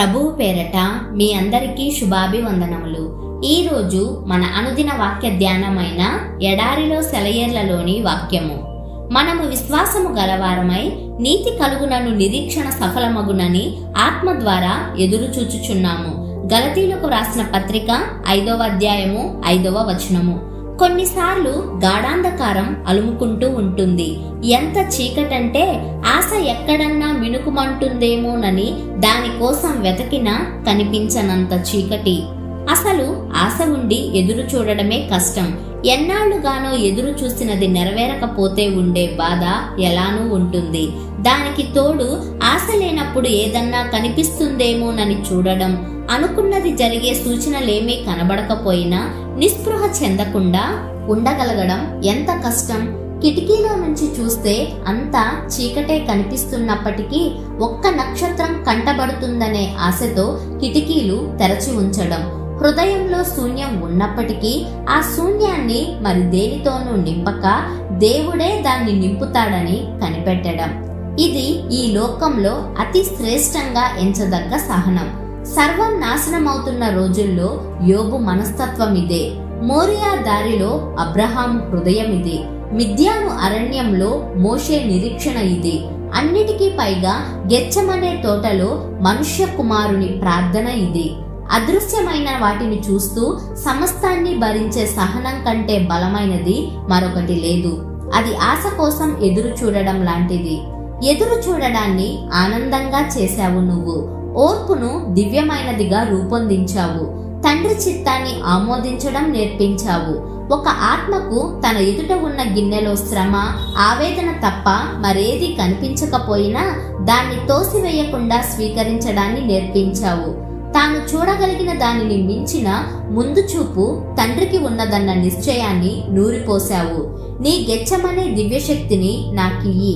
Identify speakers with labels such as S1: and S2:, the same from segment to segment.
S1: ప్రభువు పేరట మీ అందరికీ శుభాభివందనములు. ఈరోజు మన అనుదిన వాక్య ధ్యానమైన ఎడారిలో సెలయేర్లలోని వాక్యము. మనము విశ్వాసము గలవారమై నీతి కలుగునను నిరీక్షణ సఫలమగునని ఆత్మ ద్వారా ఎదురు చూచుచున్నాము. గలతీలకు రాసిన పత్రిక 5వ అధ్యాయము 5వ వచనము. కొన్నిసార్లు గాఢాంధకారం అలుముకుంటూ ఉంటుంది. ఎంత చీకటంటే ఆశ ఎక్కడన్నా మినుకుమంటుందేమోనని దానికోసం వెతకినా కనిపించనంత చీకటి. అసలు ఆశ ఉండి ఎదురు చూడడమే కష్టం. ఎన్నాళ్లుగానో ఎదురు చూసినది నెరవేరకపోతే ఉండే బాధ ఎలానూ ఉంటుంది. దానికి తోడు ఆశ లేనప్పుడు ఏదన్నా కనిపిస్తుందేమోనని చూడడం, అనుకున్నది జరిగే సూచనలేమీ కనబడకపోయినా నిస్పృహ చెందకుండా ఉండగలగడం ఎంత కష్టం. కిటికీలో నుంచి చూస్తే అంతా చీకటే కనిపిస్తున్నప్పటికీ ఒక్క నక్షత్రం కంటబడుతుందనే ఆశతో కిటికీలు తెరచి ఉంచడం, హృదయంలో శూన్యం ఉన్నప్పటికీ ఆ శూన్యాన్ని మరి దేనితోనూ నింపక దేవుడే దాన్ని నింపుతాడని కనిపెట్టడం. ఇది ఈ లోకంలో అతి శ్రేష్టంగా ఎంచదగ్గ సహనం. సర్వం నాశనమవుతున్న రోజుల్లో యోబు మనస్తత్వం ఇదే. మోరియా దారిలో అబ్రహాము హృదయం ఇది. మిద్యాను అరణ్యంలో మోషే నిరీక్షణ ఇది. అన్నిటికీ పైగా గెచ్చమనే తోటలో మనుష్య కుమారుని ప్రార్థన ఇది. అదృశ్యమైన వాటిని చూస్తూ సమస్తాన్ని భరించే సహనం కంటే బలమైనది మరొకటి లేదు. అది ఆశ కోసం ఎదురు చూడడం లాంటిది. ఎదురు చూడడాన్ని ఆనందంగా చేశావు నువ్వు. ఓర్పును దివ్యమైనదిగా రూపొందించావు. తండ్రి చిత్తాన్ని ఆమోదించడం నేర్పించావు. ఒక ఆత్మకు తన ఎదుట ఉన్న గిన్నెలో శ్రమ, ఆవేదన తప్ప మరేది కనిపించకపోయినా దాన్ని తోసివేయకుండా స్వీకరించడాన్ని నేర్పించావు. తాను చూడగలిగిన దానిని మించిన ముందు చూపు తండ్రికి ఉన్నదన్న నిశ్చయాన్ని నూరిపోశావు. నీ గెచ్చమనే దివ్యశక్తిని నాకియ్యి.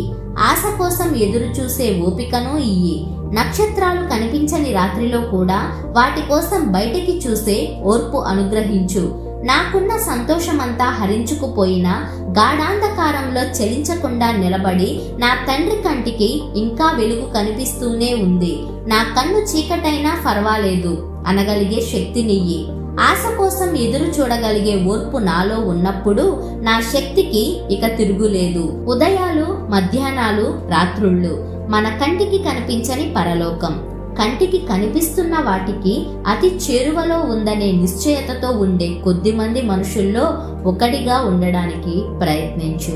S1: ఆశ కోసం ఎదురు చూసే ఓపికను ఇయ్యి. నక్షత్రాలు కనిపించని రాత్రిలో కూడా వాటి కోసం బయటికి చూసే ఓర్పు అనుగ్రహించు. నాకున్న సంతోషమంతా హరించుకుపోయినా గాఢాంధకారంలో చలించకుండా నిలబడి నా తండ్రి కంటికి ఇంకా వెలుగు కనిపిస్తూనే ఉంది. నా కన్ను చీకటైనా పర్వాలేదు అనగలిగే శక్తినియ్యి. ఆశ కోసం ఎదురు చూడగలిగే ఓర్పు నాలో ఉన్నప్పుడు నా శక్తికి ఇక తిరుగులేదు. ఉదయాలు, మధ్యాహ్నాలు, రాత్రుళ్ళు మన కంటికి కనిపించని పరలోకం. కంటికి కనిపిస్తున్న వాటికి అతి చేరువలో ఉందనే నిశ్చయతతో ఉండే కొద్దిమంది మనుషుల్లో ఒకటిగా ఉండడానికి ప్రయత్నించు.